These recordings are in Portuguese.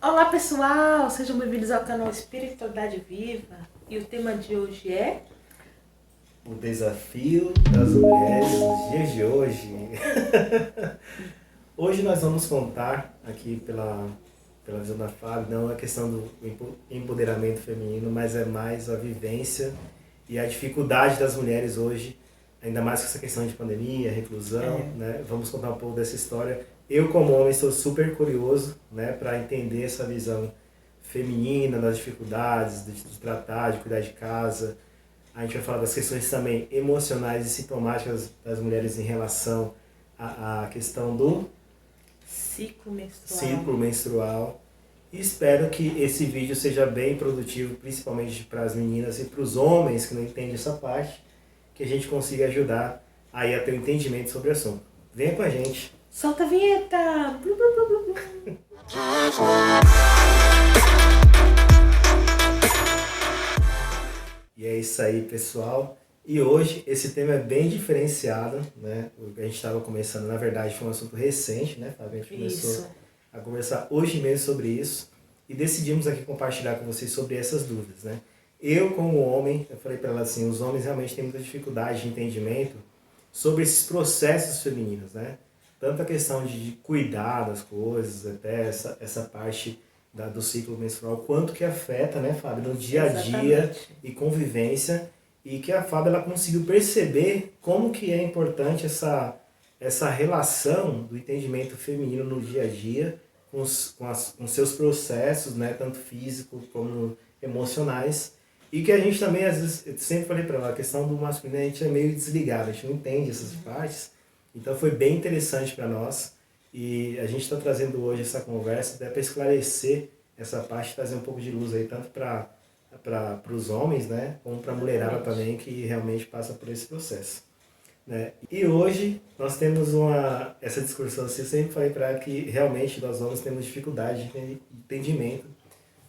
Olá pessoal, sejam bem-vindos ao canal Espiritualidade Viva e o tema de hoje é O desafio das mulheres nos dias de hoje. Hoje nós vamos contar aqui pela visão da Fábio, não a questão do empoderamento feminino, mas é mais a vivência e a dificuldade das mulheres hoje, ainda mais com essa questão de pandemia, reclusão, né? Vamos contar um pouco dessa história. Eu, como homem, estou super curioso, né, para entender essa visão feminina, das dificuldades, de tratar, de cuidar de casa. A gente vai falar das questões também emocionais e sintomáticas das mulheres em relação à questão do ciclo menstrual. E espero que esse vídeo seja bem produtivo, principalmente para as meninas e para os homens que não entendem essa parte, que a gente consiga ajudar aí a ter um entendimento sobre o assunto. Venha com a gente. Solta a vinheta! Blu, blu, blu, blu, blu. E é isso aí, pessoal. E hoje esse tema é bem diferenciado, né? A gente estava começando, na verdade, foi um assunto recente, né, Fábio? A gente começou a conversar hoje mesmo sobre isso e decidimos aqui compartilhar com vocês sobre essas dúvidas, né? Eu, como homem, eu falei para ela assim, os homens realmente têm muita dificuldade de entendimento sobre esses processos femininos, né? Tanto a questão de cuidar das coisas, até essa parte do ciclo menstrual, quanto que afeta, né, Fábio, no dia a dia e convivência, e que a Fábio ela conseguiu perceber como que é importante essa relação do entendimento feminino no dia a dia com seus processos, né, tanto físicos como emocionais, e que a gente também, às vezes, eu sempre falei para ela, a questão do masculino, a gente é meio desligado, a gente não entende essas partes, então foi bem interessante para nós. E a gente está trazendo hoje essa conversa até para esclarecer essa parte, trazer um pouco de luz aí, tanto para os homens, né, como para a mulherada também, que realmente passa por esse processo. Né? E hoje nós temos essa discussão, assim, eu sempre falei para ela que realmente nós homens temos dificuldade de entendimento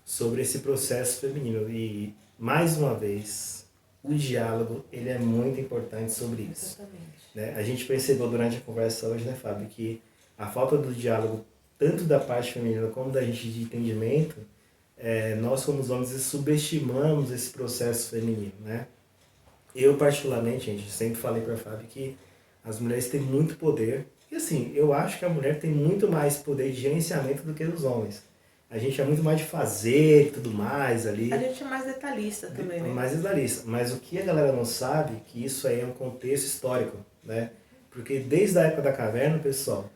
sobre esse processo feminino. E, mais uma vez, o diálogo ele é muito importante sobre isso. Né? A gente percebeu durante a conversa hoje, né, Fábio, que a falta do diálogo, tanto da parte feminina como da gente de entendimento, nós como homens subestimamos esse processo feminino, né? Eu particularmente, gente, sempre falei para a Fábio que as mulheres têm muito poder, e assim, eu acho que a mulher tem muito mais poder de gerenciamento do que os homens. A gente é muito mais de fazer e tudo mais ali. A gente é mais detalhista também, né? Mais detalhista. Mas o que a galera não sabe, que isso aí é um contexto histórico, né? Porque desde a época da caverna, pessoal,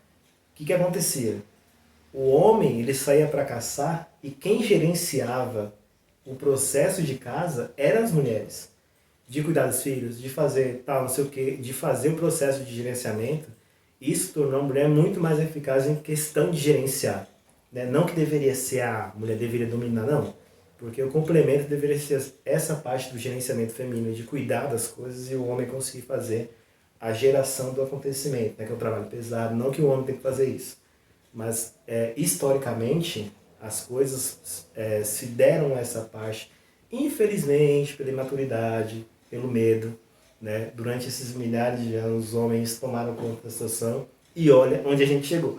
o que acontecia? O homem ele saía para caçar e quem gerenciava o processo de casa eram as mulheres. De cuidar dos filhos, de fazer tal, não sei o quê, de fazer o processo de gerenciamento. Isso tornou a mulher muito mais eficaz em questão de gerenciar. Né? Não que deveria ser a mulher deveria dominar, não. Porque o complemento deveria ser essa parte do gerenciamento feminino, de cuidar das coisas e o homem conseguir fazer a geração do acontecimento, né? Que é um trabalho pesado, não que o homem tem que fazer isso. Mas, historicamente, as coisas se deram a essa parte, infelizmente, pela imaturidade, pelo medo. Né? Durante esses milhares de anos, os homens tomaram conta da situação e olha onde a gente chegou.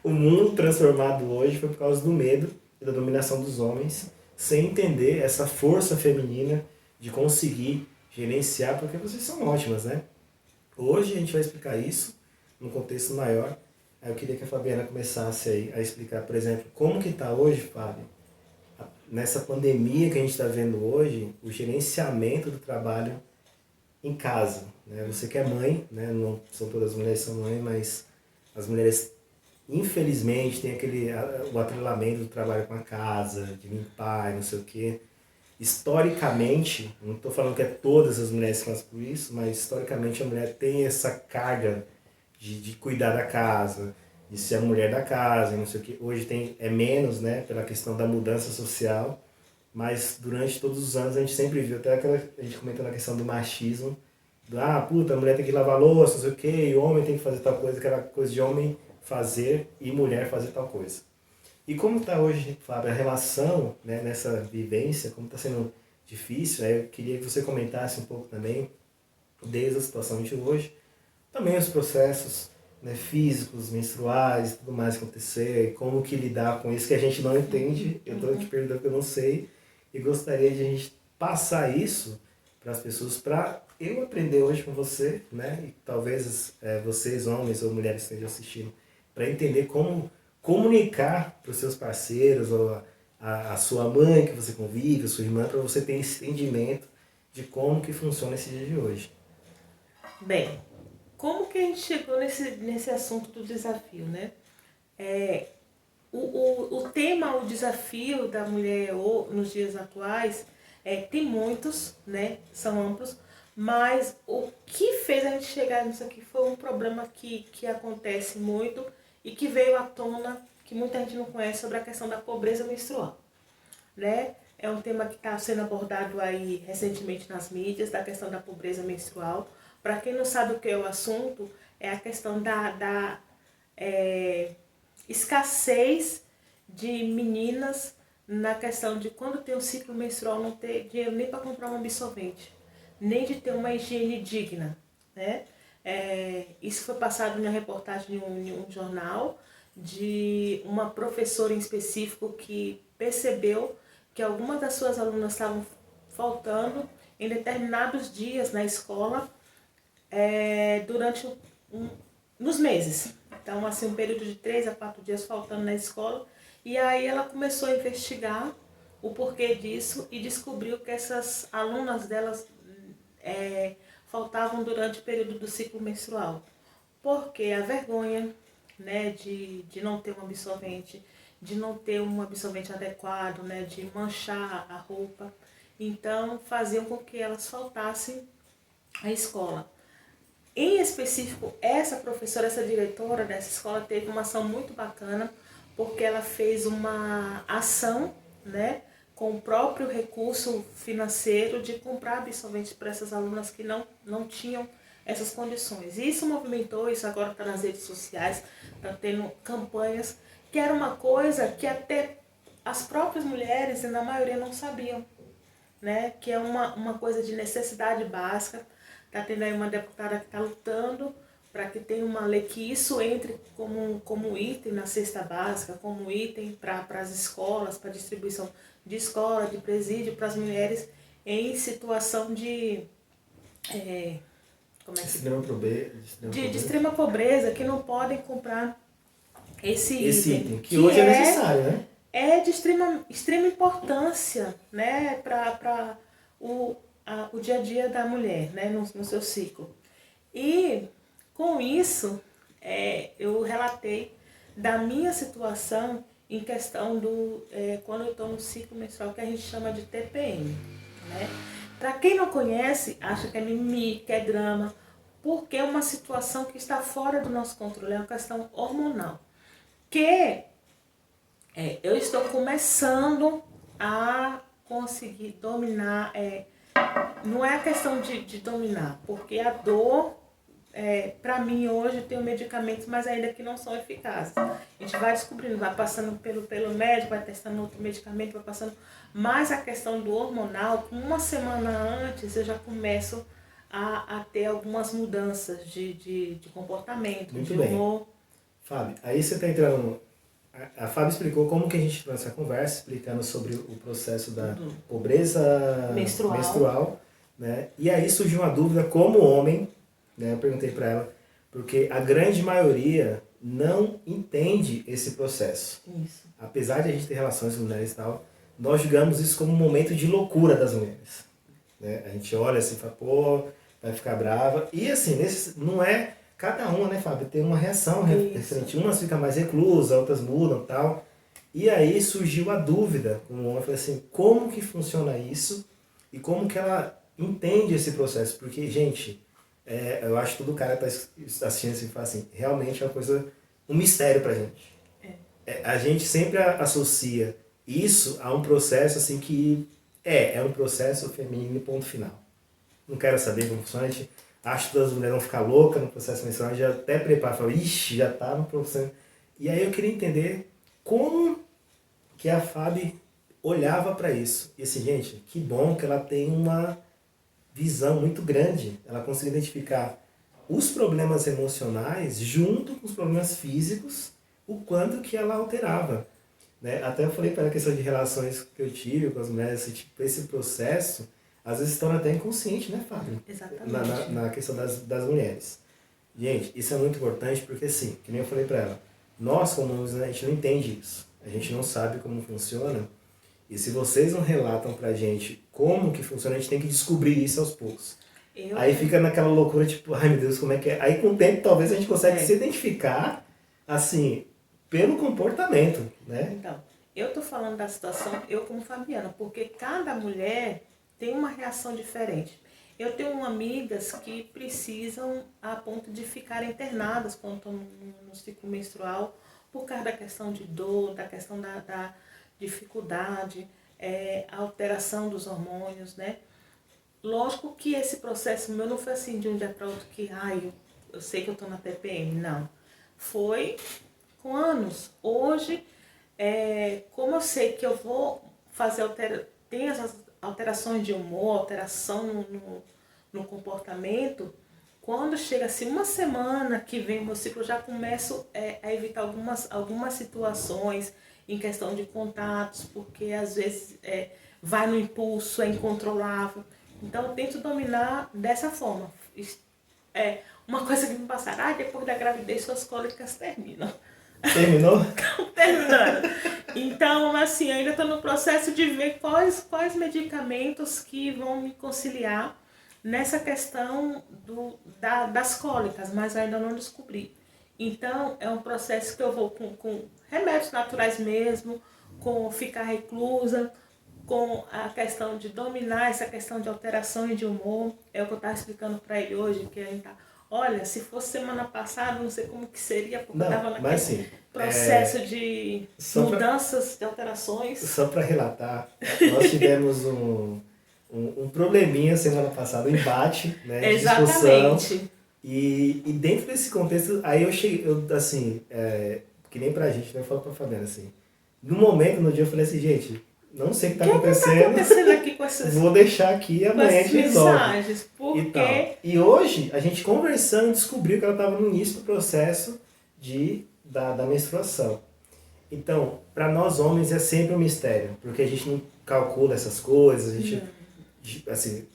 O mundo transformado hoje foi por causa do medo e da dominação dos homens, sem entender essa força feminina de conseguir gerenciar, porque vocês são ótimas, né? Hoje a gente vai explicar isso num contexto maior. Eu queria que a Fabiana começasse a explicar, por exemplo, como que está hoje, Fábio, nessa pandemia que a gente está vendo hoje, o gerenciamento do trabalho em casa. Né? Você que é mãe, né? Não são todas as mulheres que são mães, mas as mulheres, infelizmente, têm o atrelamento do trabalho com a casa, de limpar e não sei o quê. Historicamente, não estou falando que é todas as mulheres que passam por isso, mas historicamente a mulher tem essa carga de cuidar da casa, de ser a mulher da casa, não sei o que. Hoje é menos, né, pela questão da mudança social, mas durante todos os anos a gente sempre viu, até a gente comentando a questão do machismo, puta, a mulher tem que lavar louça, não sei o que, e o homem tem que fazer tal coisa, aquela coisa de homem fazer e mulher fazer tal coisa. E como está hoje, Fábio, a relação, né, nessa vivência, como está sendo difícil, eu queria que você comentasse um pouco também, desde a situação de hoje, também os processos né, físicos, menstruais, tudo mais acontecer, e como que lidar com isso que a gente não entende. Eu estou te perguntando que eu não sei e gostaria de a gente passar isso para as pessoas, para eu aprender hoje com você, né, e talvez vocês, homens ou mulheres que estejam assistindo, para entender como comunicar para os seus parceiros ou a sua mãe que você convive, a sua irmã, para você ter esse entendimento de como que funciona esse dia de hoje. Bem, como que a gente chegou nesse assunto do desafio, né? O tema, o desafio da mulher nos dias atuais, tem muitos, né? São amplos, mas o que fez a gente chegar nisso aqui foi um problema que acontece muito e que veio à tona, que muita gente não conhece, sobre a questão da pobreza menstrual, né? É um tema que está sendo abordado aí recentemente nas mídias, da questão da pobreza menstrual. Para quem não sabe o que é o assunto, é a questão da escassez de meninas na questão de quando tem um ciclo menstrual não ter dinheiro nem para comprar um absorvente, nem de ter uma higiene digna, né? Isso foi passado em uma reportagem em um jornal de uma professora em específico que percebeu que algumas das suas alunas estavam faltando em determinados dias na escola durante nos meses. Então, assim, um período de 3 a 4 dias faltando na escola. E aí ela começou a investigar o porquê disso e descobriu que essas alunas delas faltavam durante o período do ciclo menstrual. Porque a vergonha, né, de não ter um absorvente, de não ter um absorvente adequado, né, de manchar a roupa. Então, faziam com que elas faltassem à escola. Em específico, essa professora, essa diretora dessa escola teve uma ação muito bacana, porque ela fez uma ação, né, com o próprio recurso financeiro de comprar absorventes para essas alunas que não tinham essas condições. E isso movimentou, isso agora está nas redes sociais, está tendo campanhas, que era uma coisa que até as próprias mulheres, na maioria, não sabiam, né? Que é uma coisa de necessidade básica. Está tendo aí uma deputada que está lutando para que tenha uma lei que isso entre como item na cesta básica, como item para as escolas, para distribuição de escola, de presídio, para as mulheres em situação de de extrema pobreza, que não podem comprar esse item que hoje é necessário, né? É de extrema importância, né, para o dia a dia da mulher, né, no seu ciclo. E com isso, eu relatei da minha situação em questão do quando eu estou no ciclo menstrual, que a gente chama de TPM, né? Para quem não conhece, acha que é mimimi, que é drama, porque é uma situação que está fora do nosso controle, é uma questão hormonal. Que eu estou começando a conseguir dominar, não é a questão de dominar, porque a dor, para mim hoje eu tenho medicamentos, mas ainda que não são eficazes. A gente vai descobrindo, vai passando pelo médico, vai testando outro medicamento, vai passando. Mas a questão do hormonal, uma semana antes eu já começo a ter algumas mudanças de comportamento, Muito de humor. bem. Fábio, aí você está entrando. A Fábio explicou como que a gente trouxe essa conversa, explicando sobre o processo da pobreza menstrual, né? E aí surgiu uma dúvida como homem, né? Eu perguntei para ela, porque a grande maioria não entende esse processo. Isso. Apesar de a gente ter relações com mulheres e tal, nós julgamos isso como um momento de loucura das mulheres, né? A gente olha assim e fala, pô, vai ficar brava. E assim, não é... Cada uma, né, Fábio, tem uma reação referente. Umas ficam mais reclusas, outras mudam e tal. E aí surgiu a dúvida com o homem. Eu falei assim, como que funciona isso? E como que ela entende esse processo? Porque, gente, eu acho que todo cara tá assistindo assim e fala assim, realmente é uma coisa, um mistério pra gente. A gente sempre associa isso a um processo assim que é um processo feminino, ponto final. Não quero saber como funciona, a gente... Acho que as mulheres vão ficar loucas no processo menstrual, já até preparo, falo, ixi, já tá no processo. E aí eu queria entender como que a Fábio olhava para isso. E assim, gente, que bom que ela tem uma visão muito grande. Ela consegue identificar os problemas emocionais junto com os problemas físicos, o quanto que ela alterava. Né? Até eu falei para ela a questão de relações que eu tive com as mulheres, assim, tipo, esse processo, às vezes se torna até inconsciente, né, Fábio? Exatamente. Na questão das mulheres. Gente, isso é muito importante porque, assim, que nem eu falei para ela, nós como homens, a gente não entende isso. A gente não sabe como funciona. E se vocês não relatam pra gente como que funciona, a gente tem que descobrir isso aos poucos. Aí fica naquela loucura, tipo, ai meu Deus, como é que é? Aí com o tempo talvez a gente consegue se identificar, assim, pelo comportamento, né? Então, eu tô falando da situação, eu como Fabiana, porque cada mulher tem uma reação diferente. Eu tenho amigas que precisam a ponto de ficar internadas quando estão no ciclo menstrual, por causa da questão de dor, da questão da dificuldade, a alteração dos hormônios, né? Lógico que esse processo meu não foi assim de um dia para outro que, eu sei que eu estou na TPM, não. Foi com anos. Hoje, como eu sei que eu vou fazer tem essas alterações de humor, alteração no comportamento, quando chega assim uma semana que vem meu ciclo, eu já começo a evitar algumas situações em questão de contatos, porque às vezes vai no impulso, é incontrolável. Então eu tento dominar dessa forma. Uma coisa que me passaram, depois da gravidez suas cólicas terminam. Terminou? Terminando. Então, assim, eu ainda estou no processo de ver quais medicamentos que vão me conciliar nessa questão das cólicas, mas ainda não descobri. Então, é um processo que eu vou com remédios naturais mesmo, com ficar reclusa, com a questão de dominar essa questão de alteração e de humor. É o que eu estava explicando para ele hoje, que a gente tá... Olha, se fosse semana passada, não sei como que seria, porque eu estava naquele assim, processo de mudanças, de alterações. Só para relatar, nós tivemos um probleminha semana passada, um embate, né, de discussão. E dentro desse contexto, aí eu cheguei, assim, que nem pra gente, né, eu falo pra Fabiana, assim, no momento, no dia, eu falei assim, gente, não sei o que tá acontecendo. Que tá acontecendo aqui com essas... Vou deixar aqui, amanhã a gente resolve. Porque... E hoje, a gente conversando, descobriu que ela estava no início do processo da menstruação. Então, para nós homens é sempre um mistério, porque a gente não calcula essas coisas, a gente, assim,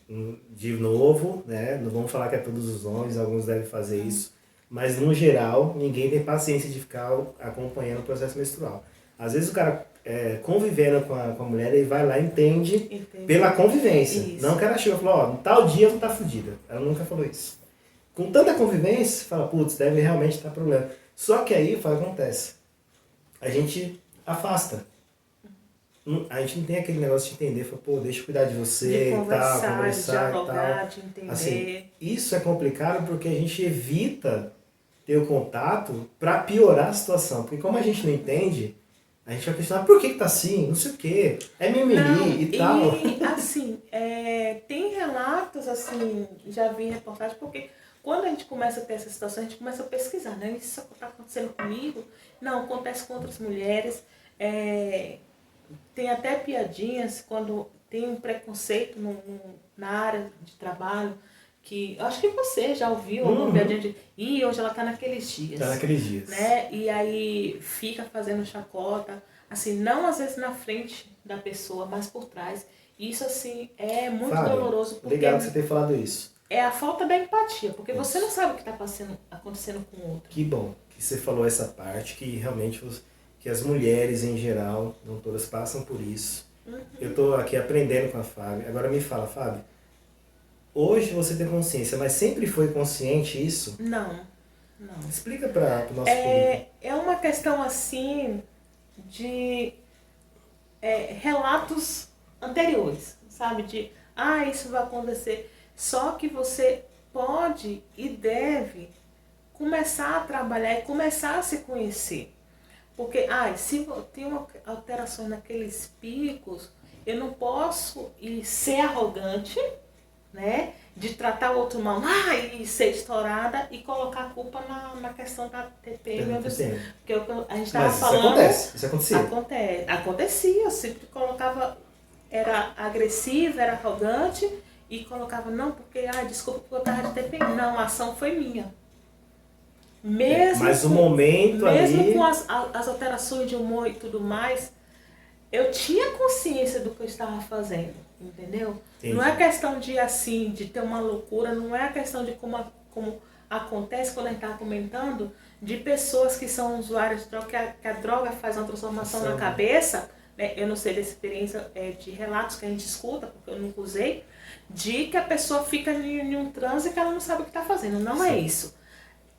de novo, né, não vamos falar que é todos os homens, alguns devem fazer isso, mas no geral, ninguém tem paciência de ficar acompanhando o processo menstrual. Às vezes o cara, convivendo com a mulher, ele vai lá e entende pela convivência. Isso. Não que ela chega e fala, no tal dia tu tá fodida. Ela nunca falou isso. Com tanta convivência, fala, putz, deve realmente estar problema. Só que aí, o que acontece? A gente afasta. A gente não tem aquele negócio de entender, fala, pô, deixa eu cuidar de você, de conversar, conversar de dialogar, e tal. de entender. Assim, isso é complicado porque a gente evita ter o contato para piorar a situação. Porque como a gente não entende, a gente vai questionar por que tá assim, não sei o quê, é mimimi e tal. E assim, tem relatos, assim, já vi reportagem, porque quando a gente começa a ter essa situação, a gente começa a pesquisar, né? Isso está acontecendo comigo? Não, acontece com outras mulheres. Tem até piadinhas quando tem um preconceito na área de trabalho, que acho que você já ouviu alguma piadinha de hoje ela tá naqueles dias. Tá naqueles dias. Né? E aí fica fazendo chacota, assim, não às vezes na frente da pessoa, mas por trás. Isso, assim, é muito doloroso. Porque legal que você tenha falado isso. É a falta da empatia, porque você não sabe o que está acontecendo com o outro. Que bom que você falou essa parte, que realmente que as mulheres em geral, não todas, passam por isso. Eu estou aqui aprendendo com a Fábio. Agora me fala, Fábio, hoje você tem consciência, mas sempre foi consciente isso? Não. Explica para o nosso público. É uma questão, assim, de relatos anteriores, sabe? De, isso vai acontecer. Só que você pode e deve começar a trabalhar e começar a se conhecer. Porque, se tem uma alteração naqueles picos, eu não posso ser arrogante, né? De tratar o outro mal e ser estourada e colocar a culpa na questão da TPM. Porque a gente estava falando... Isso acontecia? Acontecia, eu sempre colocava, era agressiva, era arrogante e colocava, não, porque, desculpa porque eu tava de TPM. Não, a ação foi minha. Mesmo mas o momento mesmo ali... com as alterações de humor e tudo mais, eu tinha consciência do que eu estava fazendo, entendeu? Entendi. Não é questão de, assim, de ter uma loucura, não é a questão de como acontece quando a gente está comentando, de pessoas que são usuários de droga, que a droga faz uma transformação na cabeça, né? Eu não sei da experiência, de relatos que a gente escuta, porque eu nunca usei, de que a pessoa fica em um transe que ela não sabe o que está fazendo. Não é isso.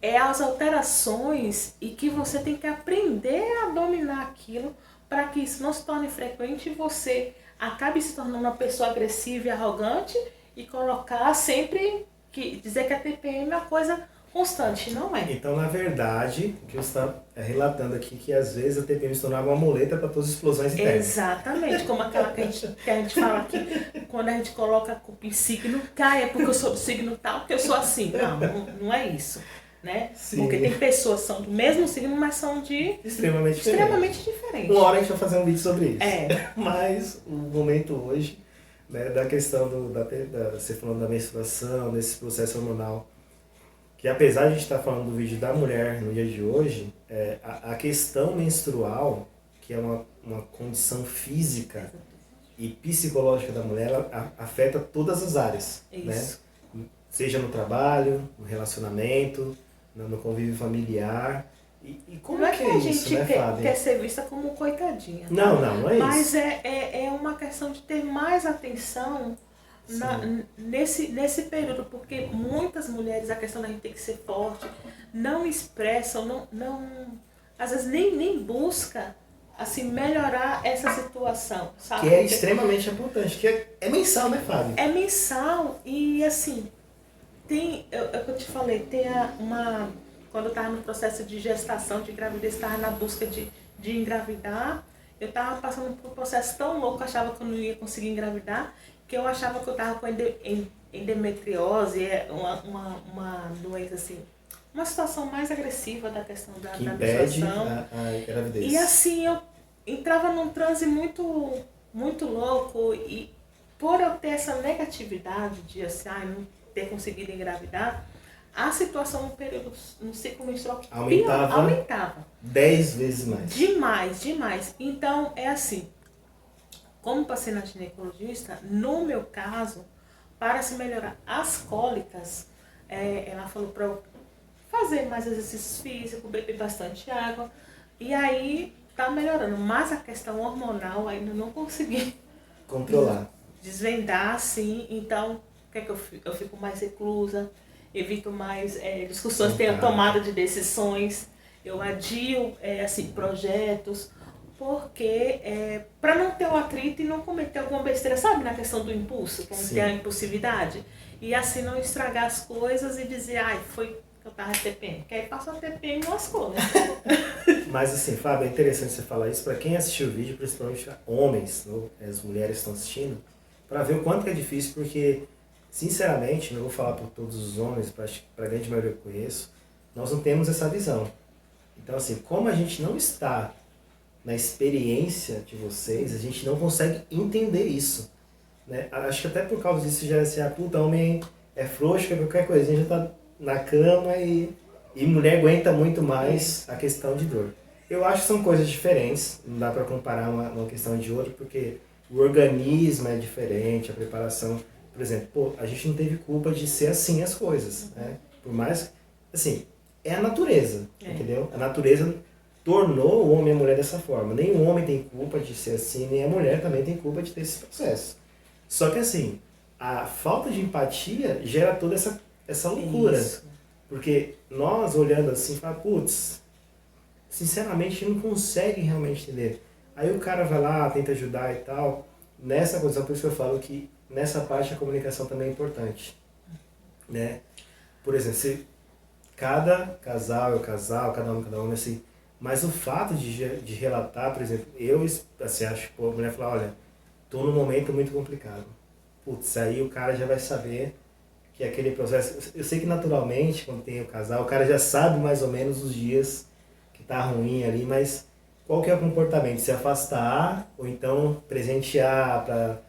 É as alterações e que você tem que aprender a dominar aquilo para que isso não se torne frequente e você acabe se tornando uma pessoa agressiva e arrogante e colocar sempre, dizer que a TPM é uma coisa constante, não é? Então, na verdade, o que você está relatando aqui, que às vezes a TPM se tornava uma muleta para todas as explosões internas. Exatamente, como aquela que a gente fala aqui, quando a gente coloca a culpa em signo, é porque eu sou do signo tal, porque eu sou assim. Não é isso. Né? Porque tem pessoas que são do mesmo signo, mas são de extremamente diferentes. Uma hora a gente vai fazer um vídeo sobre isso. É. Mas o momento hoje, né, da questão você falando da menstruação, desse processo hormonal, que apesar de a gente estar falando do vídeo da mulher no dia de hoje, a questão menstrual, que é uma condição física e psicológica da mulher, ela afeta todas as áreas. Isso. Né? Seja no trabalho, no relacionamento, no convívio familiar. E como é que a isso, gente né, Fábio? quer ser vista como coitadinha. Não é isso. Mas é uma questão de ter mais atenção nesse período, porque muitas mulheres, a questão da gente ter que ser forte, não expressam, às vezes nem busca assim, melhorar essa situação, sabe? Que é extremamente importante, que é mensal, né, Fábio? É mensal e assim, eu te falei, quando eu estava no processo de gestação, de gravidez, estava na busca de engravidar, eu estava passando por um processo tão louco, eu achava que eu não ia conseguir engravidar, que eu achava que eu estava com endometriose, uma doença assim, uma situação mais agressiva da questão da menstruação. A gravidez. E assim, eu entrava num transe muito, muito louco e por eu ter essa negatividade de assim, não ter conseguido engravidar, a situação no período, no ciclo menstrual aumentava 10 vezes mais. Demais. Então, é assim, como passei na ginecologista, no meu caso, para se melhorar as cólicas, ela falou para eu fazer mais exercícios físicos, beber bastante água, e aí tá melhorando. Mas a questão hormonal ainda não consegui controlar. Desvendar, assim. Então, o que é que eu fico? Eu fico mais reclusa, evito mais discussões, tenho tomada de decisões, eu adio assim, projetos, porque para não ter o atrito e não cometer alguma besteira, sabe, na questão do impulso, que a gente tem a impulsividade, e assim não estragar as coisas e dizer, foi que eu tava TPM, que aí passou a TPM e lascou, né? Mas assim, Fábio, é interessante você falar isso para quem assistiu o vídeo, principalmente homens, as mulheres estão assistindo, para ver o quanto que é difícil, porque sinceramente, não vou falar por todos os homens, para a grande maioria que eu conheço, nós não temos essa visão. Então assim, como a gente não está na experiência de vocês, a gente não consegue entender isso. Né? Acho que até por causa disso já é assim, puta, homem é frouxo, qualquer coisinha já está na cama e mulher aguenta muito mais a questão de dor. Eu acho que são coisas diferentes, não dá para comparar uma questão de outra, porque o organismo é diferente, a preparação... Por exemplo, a gente não teve culpa de ser assim as coisas, né? Por mais, assim, é a natureza, entendeu? A natureza tornou o homem e a mulher dessa forma. Nem o homem tem culpa de ser assim, nem a mulher também tem culpa de ter esse processo. Só que assim, a falta de empatia gera toda essa loucura. Isso. Porque nós olhando assim, fala, putz, sinceramente não consegue realmente entender. Aí o cara vai lá, tenta ajudar e tal. Nessa condição, por isso que eu falo que nessa parte a comunicação também é importante. Né? Por exemplo, cada casal é um casal, cada homem, assim. Mas o fato de relatar, por exemplo, eu assim, acho que a mulher fala, olha, tô num momento muito complicado. Putz, aí o cara já vai saber que aquele processo... Eu sei que naturalmente, quando tem o casal, o cara já sabe mais ou menos os dias que tá ruim ali, mas qual que é o comportamento? Se afastar ou então presentear para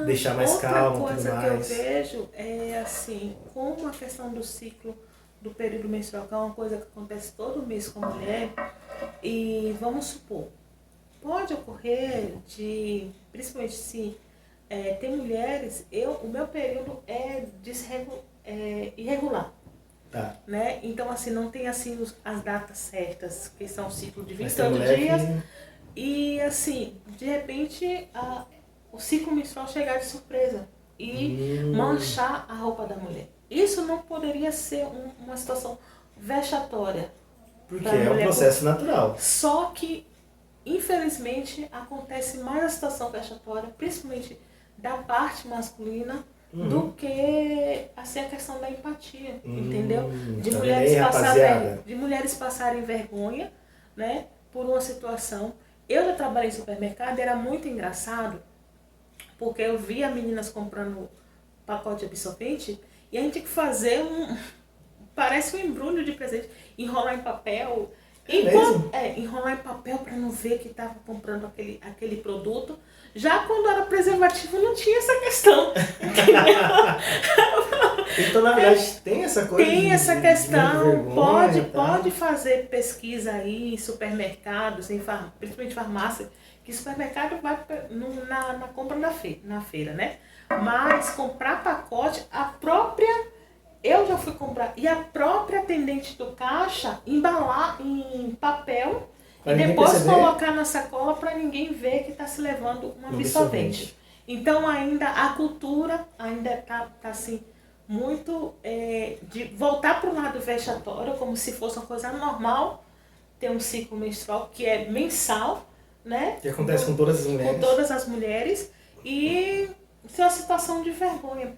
deixar mais Outra calmo, tudo coisa que eu mais. vejo é assim, como a questão do ciclo do período menstrual, que é uma coisa que acontece todo mês com a mulher, e vamos supor, pode ocorrer de, principalmente se tem mulheres, o meu período é, irregular. Tá. Né? Então, assim, não tem assim as datas certas, que são um ciclo de Mas 20 tem tantos mulher dias. que... E, assim, de repente, o ciclo menstrual chegar de surpresa e manchar a roupa da mulher. Isso não poderia ser uma situação vexatória. Porque é um processo natural. Só que, infelizmente, acontece mais a situação vexatória, principalmente da parte masculina, do que assim, a questão da empatia, entendeu? De mulheres passarem vergonha, né, por uma situação. Eu já trabalhei em supermercado, era muito engraçado, porque eu via meninas comprando pacote de absorvente e a gente tinha que fazer parece um embrulho de presente, enrolar em papel. Enrolar em papel para não ver que estava comprando aquele produto. Já quando era preservativo não tinha essa questão. Então, na verdade, tem essa coisa. Tem essa questão. Vergonha, pode fazer pesquisa aí em supermercados, principalmente farmácia, que supermercado vai na compra na feira, né? Mas comprar pacote, eu já fui comprar. E a própria atendente do caixa embalar em papel e depois colocar na sacola para ninguém ver que está se levando um absorvente. Então ainda a cultura ainda está assim, muito de voltar para o lado vexatório, como se fosse uma coisa normal ter um ciclo menstrual que é mensal, né? Que acontece com todas as mulheres. Com todas as mulheres. E ser uma situação de vergonha.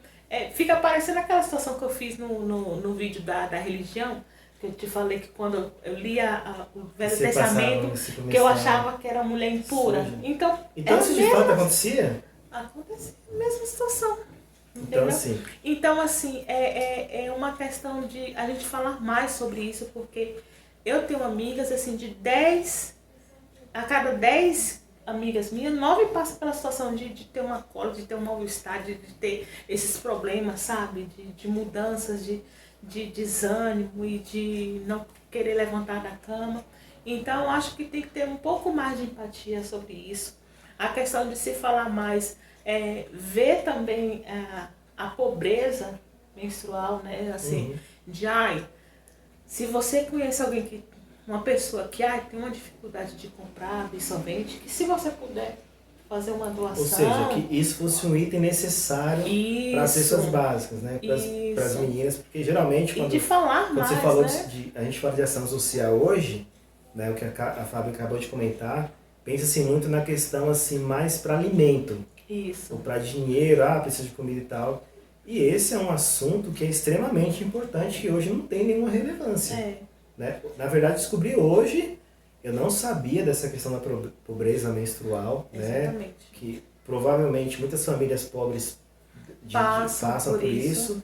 Fica parecendo aquela situação que eu fiz no vídeo da religião, que eu te falei que quando eu lia o Velho Testamento, que eu achava que era mulher impura. Suja. Então isso de fato acontecia? Acontecia a mesma situação. Então, assim... Então, assim, é uma questão de a gente falar mais sobre isso, porque eu tenho amigas, assim, a cada 10 amigas minhas, 9 passam pela situação de ter uma cólica, de ter um mal-estar, de ter esses problemas, sabe? De mudanças, de desânimo e de não querer levantar da cama. Então, acho que tem que ter um pouco mais de empatia sobre isso. A questão de se falar mais, ver também a pobreza menstrual, né? Assim, se você conhece alguém uma pessoa que tem uma dificuldade de comprar absorvente, que se você puder fazer uma doação... Ou seja, que isso fosse um item necessário para as cestas básicas, né? Para as meninas, porque geralmente quando, de falar mais, você falou né? a gente fala de ação social hoje, né? O que a Fábio acabou de comentar, pensa-se muito na questão assim, mais para alimento. Isso. Ou para dinheiro, precisa de comida e tal. E esse é um assunto que é extremamente importante, que hoje não tem nenhuma relevância. Né? Na verdade, descobri hoje, eu não sabia dessa questão da pobreza menstrual, né? Que provavelmente muitas famílias pobres passam por isso.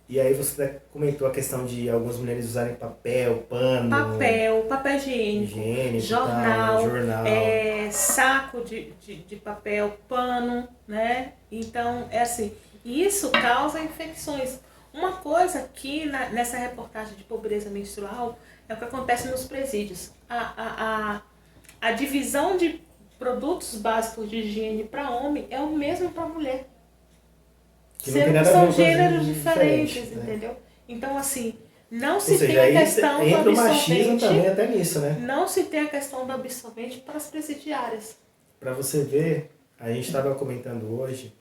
E aí você comentou a questão de algumas mulheres usarem papel, pano... Papel higiênico, jornal, jornal. Saco de papel, pano, né? Então, assim, isso causa infecções. Uma coisa que nessa reportagem de pobreza menstrual é o que acontece nos presídios. A divisão de produtos básicos de higiene para homem é o mesmo para mulher. Sendo que são gêneros diferentes, entendeu? Então, assim, não se tem a questão do absorvente. O machismo também até nisso, né? Não se tem a questão do absorvente para as presidiárias. Para você ver, a gente estava comentando hoje,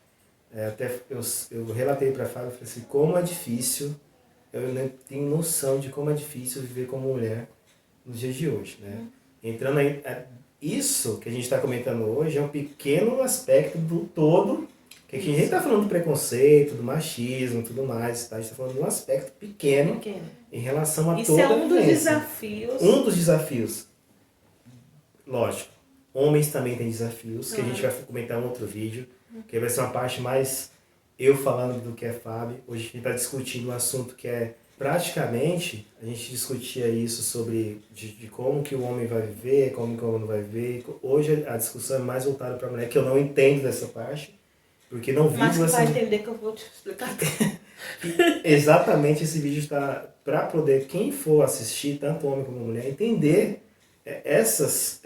até eu relatei para a Fábio, falei assim, como é difícil, eu não tenho noção de como é difícil viver como mulher nos dias de hoje, né? Entrando aí, isso que a gente está comentando hoje é um pequeno aspecto do todo, que aqui a gente está falando do preconceito, do machismo, tudo mais, tá? A gente está falando de um aspecto pequeno em relação a isso toda é a vivência. desafios. Um dos desafios, lógico, homens também têm desafios, que a gente vai comentar em outro vídeo, que vai ser uma parte mais eu falando do que é Fábio. Hoje a gente está discutindo um assunto que é praticamente, a gente discutia isso sobre de como que o homem vai viver, como que o homem não vai viver. Hoje a discussão é mais voltada para a mulher, que eu não entendo dessa parte, Porque não Mas vivo tu vai assim. entender que eu vou te explicar. Exatamente, esse vídeo está para poder quem for assistir, tanto homem como mulher, entender essas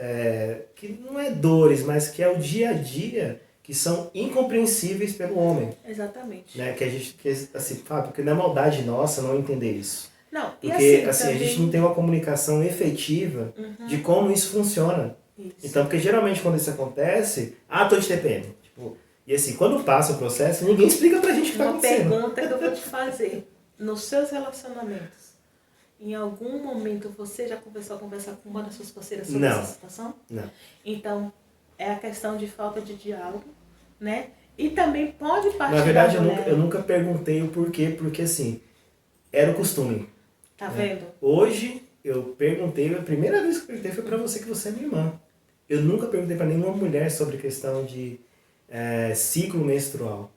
que não é dores, mas que é o dia a dia que são incompreensíveis pelo homem, Exatamente. né? Que a gente, que, assim, Fábio, que não é maldade nossa não entender isso. Não, e Porque assim, a gente não tem também... uma comunicação efetiva de como isso funciona. Isso. Então, porque geralmente quando isso acontece, tô de TPM. Tipo, e assim, quando passa o processo, ninguém explica pra gente o que tá Uma acontecendo. pergunta que eu vou te fazer. Nos seus relacionamentos, em algum momento você já começou a conversar com uma das suas parceiras sobre Não. essa situação? Não. Então, é a questão de falta de diálogo, né? E também pode partir Na verdade, da mulher. eu nunca perguntei o porquê, porque assim, era o costume. Tá né? vendo? Hoje, eu perguntei, a primeira vez que eu perguntei foi pra você, que você é minha irmã. Eu nunca perguntei pra nenhuma mulher sobre questão de ciclo menstrual.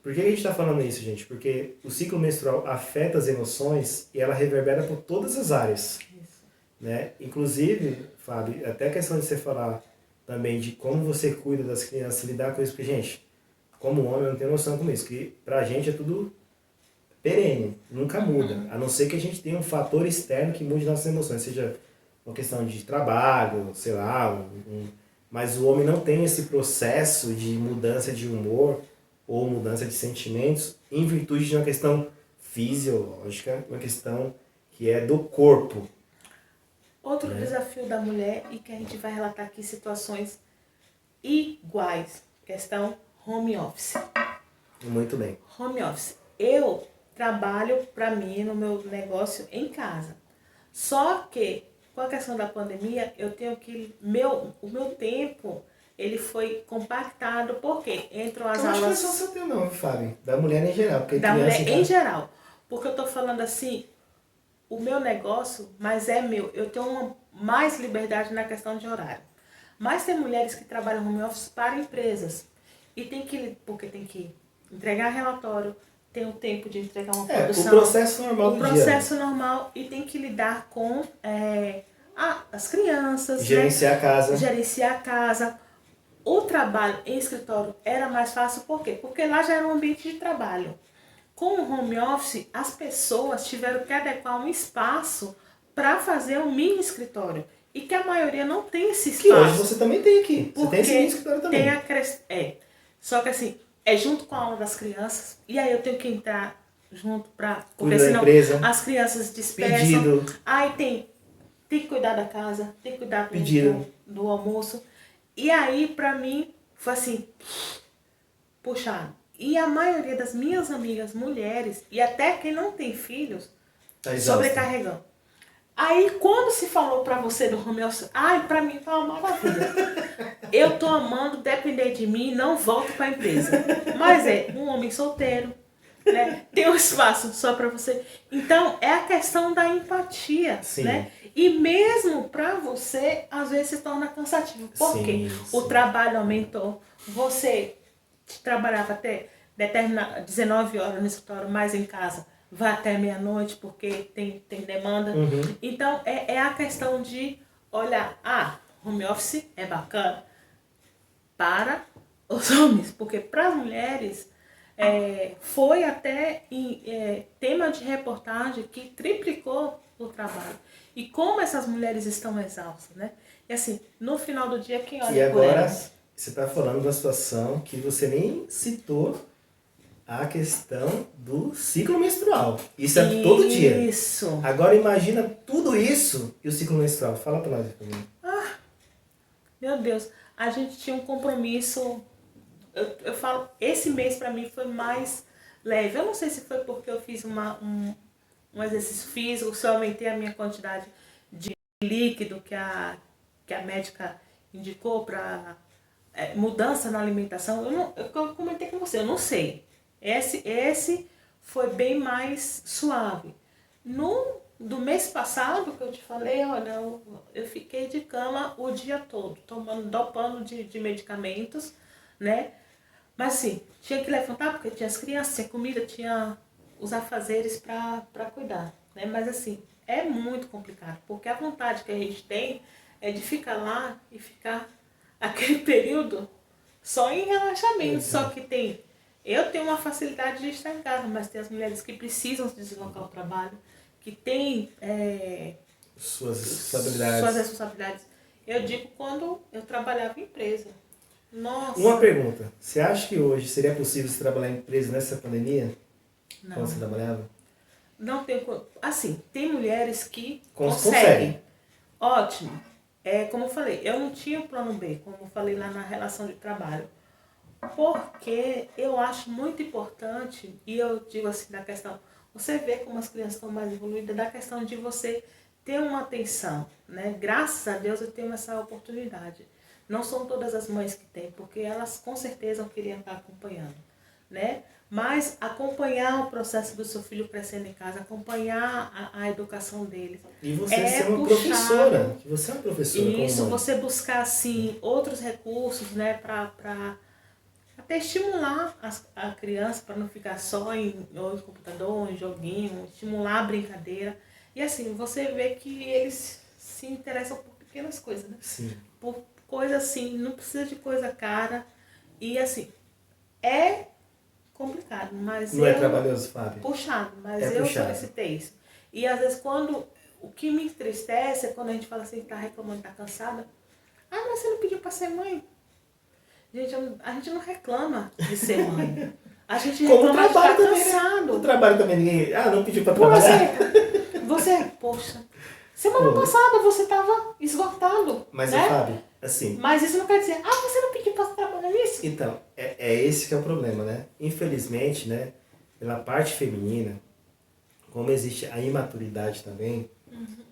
Por que a gente está falando isso, gente? Porque o ciclo menstrual afeta as emoções e ela reverbera por todas as áreas. Isso. Né? Inclusive, Fábio, até a questão de você falar também de como você cuida das crianças, lidar com isso, porque, gente, como homem, eu não tenho noção com isso, que pra gente é tudo perene, nunca muda, a não ser que a gente tenha um fator externo que mude nossas emoções, seja uma questão de trabalho, sei lá, mas o homem não tem esse processo de mudança de humor ou mudança de sentimentos em virtude de uma questão fisiológica, uma questão que é do corpo. Outro desafio da mulher, e que a gente vai relatar aqui situações iguais, questão home office. Muito bem. Home office. Eu trabalho para mim no meu negócio em casa. Só que com a questão da pandemia, eu tenho que o meu tempo ele foi compactado porque entram as Eu acho que não é aulas só o seu teu não, Fábio. Da mulher em geral. Porque da criança mulher em em casa... geral. Porque eu tô falando assim, o meu negócio, mas é meu. Eu tenho mais liberdade na questão de horário. Mas tem mulheres que trabalham home office para empresas. E porque tem que entregar relatório, tem o tempo de entregar uma produção. O processo normal do dia. O processo normal e tem que lidar com as crianças. Gerenciar a casa. Gerenciar a casa. O trabalho em escritório era mais fácil, por quê? Porque lá já era um ambiente de trabalho. Com o home office, as pessoas tiveram que adequar um espaço para fazer um mini escritório. E que a maioria não tem esse espaço. Que hoje você também tem aqui. Você tem esse mini Porque escritório também. Só que assim, é junto com a aula das crianças. E aí eu tenho que entrar junto para... Porque Cuida da senão empresa. as crianças dispersam. Pedido. Aí tem que cuidar da casa, tem que cuidar Pedido. do almoço. E aí, pra mim, foi assim, puxado. E a maioria das minhas amigas mulheres, e até quem não tem filhos, Tá exausta. sobrecarregando. Aí, quando se falou pra você do home office, pra mim foi uma maravilha. Eu tô amando depender de mim, não volto pra empresa. Mas um homem solteiro, né? Tem um espaço só pra você. Então, é a questão da empatia, Sim. né? E mesmo pra você, às vezes se torna cansativo. Por quê? O trabalho aumentou. Você trabalhava até 19 horas no escritório, mais em casa, vai até meia-noite porque tem demanda. Uhum. Então, é a questão de olhar, home office é bacana para os homens, porque para as mulheres foi até tema de reportagem que triplicou o trabalho. E como essas mulheres estão exaustas, né? E assim, no final do dia, quem olha por agora, elas? você está falando da situação que você nem citou a questão do ciclo menstrual. Isso é todo dia. Isso. Agora imagina tudo isso e o ciclo menstrual. Fala pra nós. Meu Deus, a gente tinha um compromisso. Eu falo, esse mês pra mim foi mais leve. Eu não sei se foi porque eu fiz um exercício físico, se eu aumentei a minha quantidade de líquido que a médica indicou para mudança na alimentação. Eu comentei com você, eu não sei. Esse foi bem mais suave. Do mês passado, que eu te falei, olha, eu fiquei de cama o dia todo, dopando de medicamentos, né? Mas assim, tinha que levantar porque tinha as crianças, tinha comida, tinha os afazeres para cuidar, né? Mas assim, é muito complicado, porque a vontade que a gente tem é de ficar lá e ficar aquele período só em relaxamento. Só que eu tenho uma facilidade de estar em casa, mas tem as mulheres que precisam se deslocar ao trabalho, que têm Suas suas responsabilidades. responsabilidades. Eu digo quando eu trabalhava em empresa. Nossa. Uma pergunta. Você acha que hoje seria possível você trabalhar em empresa nessa pandemia? Não. Quando você trabalhava? Não tem. Assim, tem mulheres que Conseguem. Ótimo. Como eu falei, eu não tinha plano B, como eu falei lá na relação de trabalho. Porque eu acho muito importante, e eu digo assim, da questão, você vê como as crianças estão mais evoluídas, da questão de você ter uma atenção, né? Graças a Deus eu tenho essa oportunidade. Não são todas as mães que têm, porque elas com certeza queriam estar acompanhando, né? Mas acompanhar o processo do seu filho crescendo em casa, acompanhar a educação deles. E você ser uma professora. Você é uma professora como Isso, mãe. você buscar assim outros recursos, né, para até estimular a criança para não ficar só ou em computador, em joguinho, estimular a brincadeira. E assim, você vê que eles se interessam por pequenas coisas, né? Sim. Por coisa assim, não precisa de coisa cara. E assim, é complicado, mas Não é trabalhoso, Fábio? Puxado, mas É eu puxado. solicitei isso. E às vezes o que me entristece é quando a gente fala assim, tá reclamando, tá cansada. Ah, mas você não pediu para ser mãe? Gente, a gente não reclama de ser mãe. A gente Como reclama de estar trabalho também, né? cansado. O trabalho também ninguém... Ah, não pediu pra Por trabalhar? exemplo, poxa, semana passada você estava esgotado, Mas, né? Fábio, assim... Mas isso não quer dizer, você não pediu para trabalhar nisso? Então, é esse que é o problema, né? Infelizmente, né? Pela parte feminina, como existe a imaturidade também,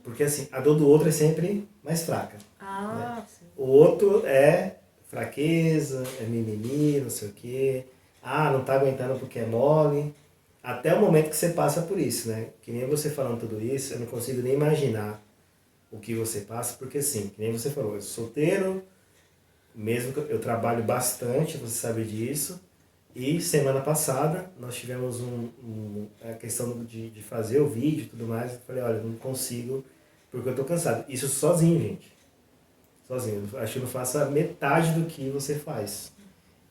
porque assim, a dor do outro é sempre mais fraca. Sim. O outro é fraqueza, é mimimi, não sei o quê. Ah, não tá aguentando porque é mole. Até o momento que você passa por isso, né? Que nem você falando tudo isso, eu não consigo nem imaginar o que você passa, porque assim, que nem você falou, eu sou solteiro, mesmo que eu trabalho bastante, você sabe disso. E semana passada nós tivemos a questão de fazer o vídeo e tudo mais. Eu falei, olha, não consigo porque eu tô cansado. Isso sozinho, gente. Sozinho. Acho que eu não faço a metade do que você faz.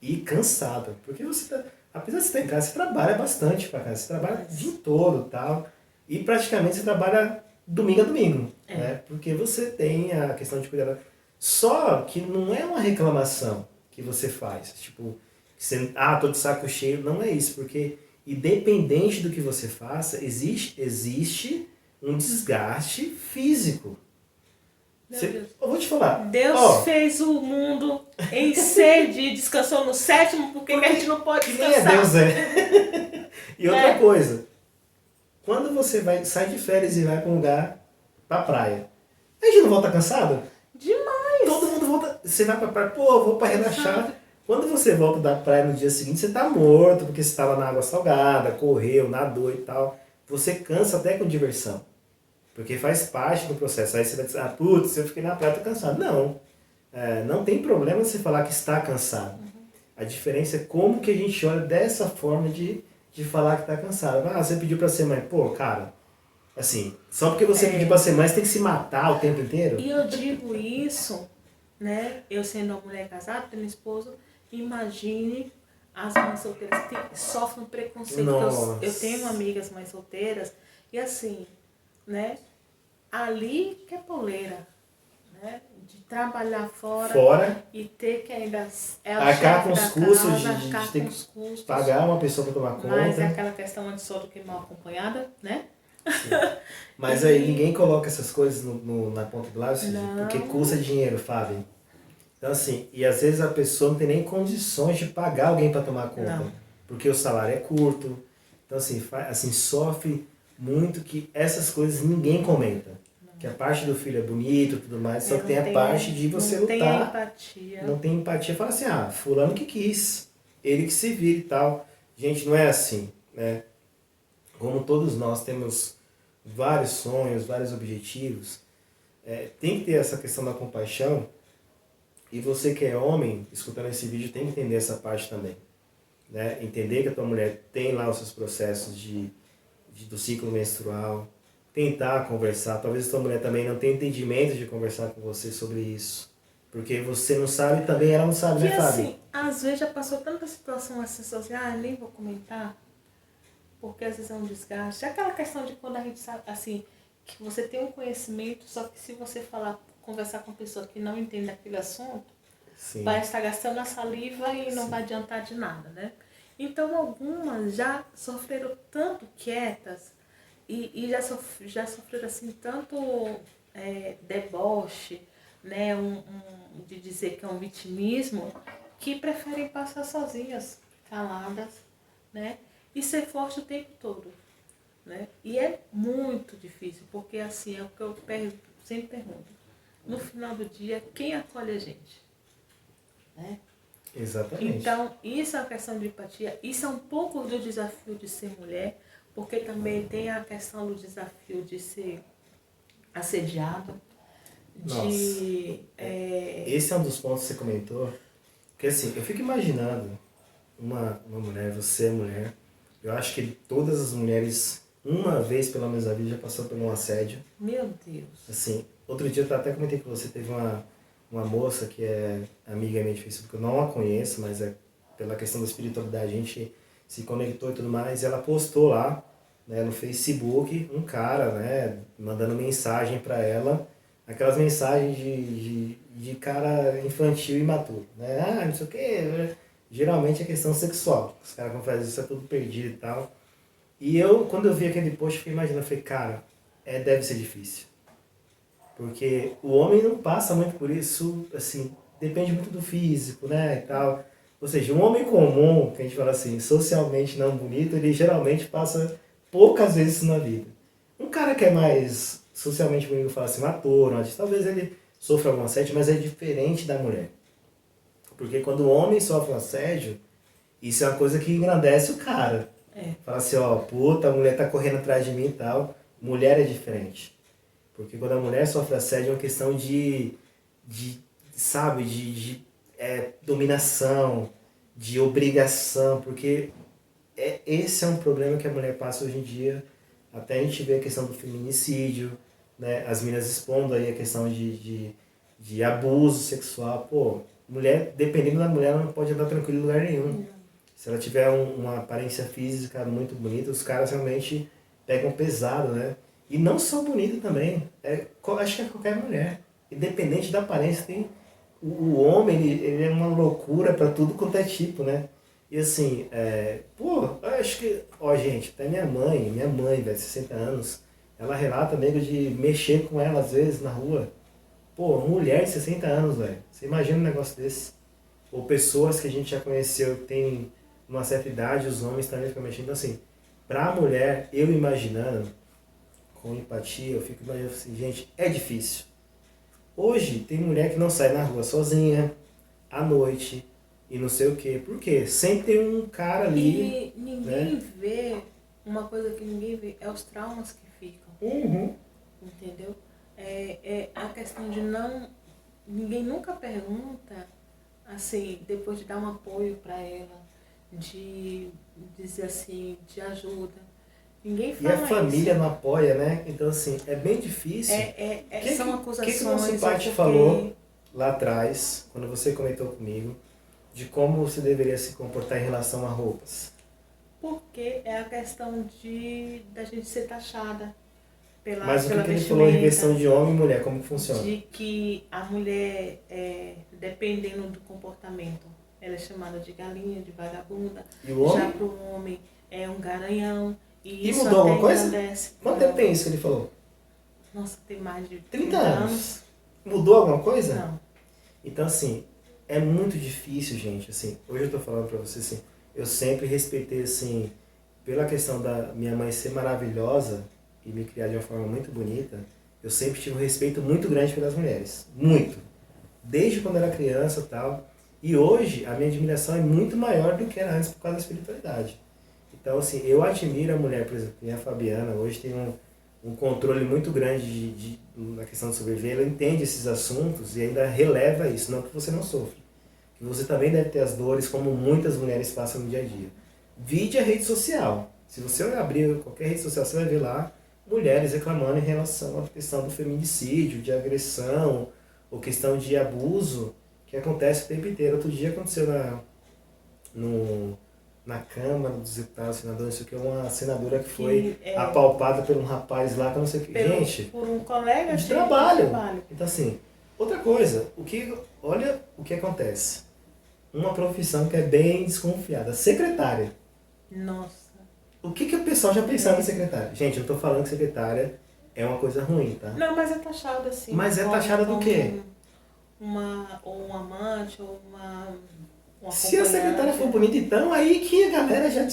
E cansado. Porque você tá, apesar de você estar em casa, você trabalha bastante pra casa. Você trabalha o dia todo e tal. E praticamente você trabalha domingo a domingo. Né? Porque você tem a questão de cuidar. Só que não é uma reclamação que você faz. Tipo, você, tô de saco cheio. Não é isso. Porque independente do que você faça, existe um desgaste físico. Eu vou te falar. Deus fez o mundo em 6 dias, descansou no 7º, por que a gente não pode descansar? Deus é. E outra coisa, quando você sai de férias e vai para um lugar, pra praia, a gente não volta cansado? Demais! Todo mundo volta, você vai pra praia, vou pra relaxar. Quando você volta da praia no dia seguinte, você tá morto, porque você estava na água salgada, correu, nadou e tal. Você cansa até com diversão. Porque faz parte do processo. Aí você vai dizer, putz, eu fiquei na praia, tô cansado. Não. Não tem problema você falar que está cansado. A diferença é como que a gente olha dessa forma de falar que está cansado. Você pediu para ser mãe. Pô, cara, assim, só porque você pediu para ser mãe, você tem que se matar o tempo inteiro? E eu digo isso, né? Eu sendo uma mulher casada, tendo esposo, imagine as mães solteiras que sofrem preconceito. Eu tenho amigas mães solteiras e assim, né? Ali que é poleira, né? De trabalhar fora e ter que ainda arcar com os custos, de ter que pagar uma pessoa para tomar conta. Mas é aquela questão de só do que mal acompanhada, né? Sim. Mas aí ninguém coloca essas coisas na ponta do lápis, porque custa dinheiro, Fábio. Então assim, e às vezes a pessoa não tem nem condições de pagar alguém para tomar conta, porque o salário é curto. Então assim sofre muito que essas coisas ninguém comenta. Que a parte do filho é bonito e tudo mais, só que tem a parte de você lutar. Não tem empatia. Não tem empatia. Fala assim, fulano que quis, ele que se vira e tal. Gente, não é assim, né? Como todos nós temos vários sonhos, vários objetivos, tem que ter essa questão da compaixão. E você que é homem, escutando esse vídeo, tem que entender essa parte também. Né? Entender que a tua mulher tem lá os seus processos do ciclo menstrual, tentar conversar. Talvez a tua mulher também não tenha entendimento de conversar com você sobre isso. Porque você não sabe, também ela não sabe, Que né, Fábio? assim, às vezes já passou tanta situação assim, assim, nem vou comentar, porque às vezes é um desgaste. É aquela questão de quando a gente sabe, assim, que você tem um conhecimento, só que se você falar, conversar com uma pessoa que não entende aquele assunto, Sim. vai estar gastando a saliva e não vai adiantar de nada, né? Então algumas já sofreram tanto quietas e já sofreram assim tanto deboche, né? De dizer que é um vitimismo, que preferem passar sozinhas, caladas, né? E ser forte o tempo todo, né? E é muito difícil, porque assim, é o que eu sempre pergunto. No final do dia, quem acolhe a gente? Né? Exatamente. Então, isso é uma questão de empatia. Isso é um pouco do desafio de ser mulher, porque também tem a questão do desafio de ser assediada, Nossa. Esse é um dos pontos que você comentou. Porque assim, eu fico imaginando uma mulher, você é mulher. Eu acho que todas as mulheres, uma vez pelo menos na vida, já passou por um assédio. Meu Deus. Assim, outro dia eu até comentei com você, teve uma moça que é amiga minha de Facebook, eu não a conheço, mas é pela questão da espiritualidade, a gente se conectou e tudo mais, e ela postou lá, né, no Facebook, um cara, né, mandando mensagem para ela, aquelas mensagens de cara infantil e imaturo, né, não sei o que, geralmente é questão sexual, os caras quando fazem isso é tudo perdido e tal. E eu, quando eu vi aquele post, eu fiquei imaginando, eu falei, cara, deve ser difícil. Porque o homem não passa muito por isso, assim, depende muito do físico, né, e tal. Ou seja, um homem comum, que a gente fala assim, socialmente não bonito, ele geralmente passa poucas vezes isso na vida. Um cara que é mais socialmente bonito, fala assim, um ator, um artista, talvez ele sofra algum assédio, mas é diferente da mulher. Porque quando o homem sofre um assédio, isso é uma coisa que engrandece o cara. Fala assim, ó, puta, a mulher tá correndo atrás de mim e tal. Mulher é diferente. Porque quando a mulher sofre assédio é uma questão sabe, dominação, de obrigação, porque esse é um problema que a mulher passa hoje em dia. Até a gente vê a questão do feminicídio, né? As meninas expondo aí a questão de abuso sexual. Pô, mulher, dependendo da mulher, ela não pode andar tranquila em lugar nenhum. Se ela tiver uma aparência física muito bonita, os caras realmente pegam pesado, né? E não só bonita também. Acho que é qualquer mulher. Independente da aparência, tem o homem, ele é uma loucura para tudo quanto é tipo, né? E assim, eu acho que... Ó, gente, até minha mãe, velho, 60 anos, ela relata nego de mexer com ela às vezes na rua. Pô, mulher de 60 anos, velho. Você imagina um negócio desse? Ou pessoas que a gente já conheceu, tem uma certa idade, os homens também ficam mexendo. Então, assim, pra mulher, eu imaginando, com empatia, eu fico imaginando assim, gente, é difícil. Hoje, tem mulher que não sai na rua sozinha, à noite, e não sei o quê. Por quê? Sempre tem um cara ali. E ninguém vê, uma coisa que ninguém vê, é os traumas que ficam. Uhum. Entendeu? É a questão de não... Ninguém nunca pergunta, assim, depois de dar um apoio para ela, de dizer assim, de ajuda. Ninguém fala isso. E a família não apoia, né? Então, assim, é bem difícil. São acusações. O que nosso pai te falou lá atrás, quando você comentou comigo, de como você deveria se comportar em relação a roupas? Porque é a questão da gente ser taxada pela Mas o que ele vestimenta, falou em questão de homem e mulher, como que funciona? de que a mulher, dependendo do comportamento, ela é chamada de galinha, de vagabunda. E o homem? Já para o homem é um garanhão. E isso mudou até alguma coisa? engrandece. Quanto tempo tem isso que ele falou? Nossa, tem mais de 30 anos. Mudou alguma coisa? Não. Então, assim, é muito difícil, gente. Assim, hoje eu tô falando pra você, assim, eu sempre respeitei, assim, pela questão da minha mãe ser maravilhosa e me criar de uma forma muito bonita, eu sempre tive um respeito muito grande pelas mulheres. Muito. Desde quando eu era criança e tal. E hoje, a minha admiração é muito maior do que era antes por causa da espiritualidade. Então, assim, eu admiro a mulher, por exemplo, a Fabiana, hoje tem um controle muito grande na questão de sobreviver, ela entende esses assuntos e ainda releva isso, não que você não sofre. Que você também deve ter as dores, como muitas mulheres passam no dia a dia. Vide a rede social. Se você abrir qualquer rede social, você vai ver lá mulheres reclamando em relação à questão do feminicídio, de agressão, ou questão de abuso que acontece o tempo inteiro. Outro dia aconteceu na Câmara dos Deputados, senadores, isso aqui, uma senadora que foi apalpada por um rapaz lá, que eu não sei o que. Gente, por um colega de trabalho. Então, assim, outra coisa, olha o que acontece. Uma profissão que é bem desconfiada, secretária. Nossa. O que o pessoal já pensava em secretária? Gente, eu não tô falando que secretária é uma coisa ruim, tá? Não, mas é taxada assim. Mas é taxada do quê? Ou um amante, ou uma se a secretária for bonita, então, aí que a galera já...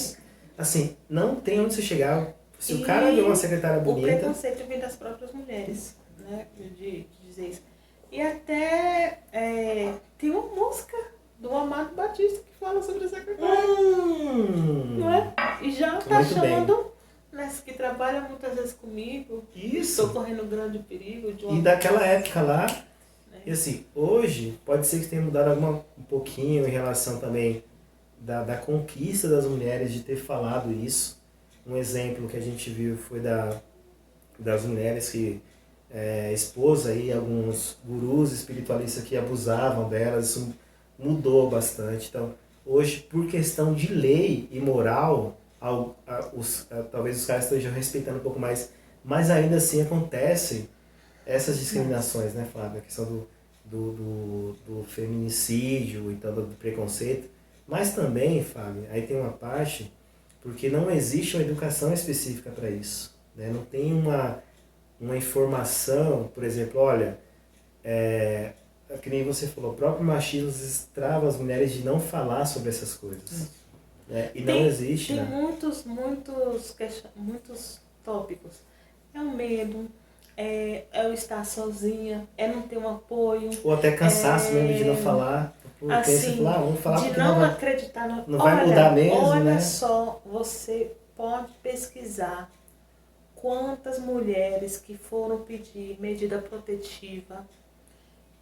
Assim, não tem onde você chegar. Se o cara vê uma secretária bonita... O preconceito vem das próprias mulheres, né? De dizer isso. E até tem uma música do Amado Batista que fala sobre a secretária. Não é? E já tá achando, né, que trabalha muitas vezes comigo. Isso. Estou correndo grande perigo. E daquela época lá... E assim, hoje pode ser que tenha mudado um pouquinho em relação também da conquista das mulheres de ter falado isso. Um exemplo que a gente viu foi das mulheres que expôs aí alguns gurus espiritualistas que abusavam delas. Isso mudou bastante. Então, hoje, por questão de lei e moral, talvez os caras estejam respeitando um pouco mais, mas ainda assim acontecem essas discriminações, né, Flávia? A questão do feminicídio, então do preconceito. Mas também, Fábio, aí tem uma parte, porque não existe uma educação específica para isso. Né? Não tem uma informação, por exemplo, olha, que nem você falou, o próprio machismo trava as mulheres de não falar sobre essas coisas. Né? E não existe. Tem né? muitos tópicos. É o medo, é eu estar sozinha, é não ter um apoio. Ou até cansaço mesmo de não falar. Porque assim, você fala, vamos falar de não acreditar não vai mudar mesmo, olha né? só, você pode pesquisar quantas mulheres que foram pedir medida protetiva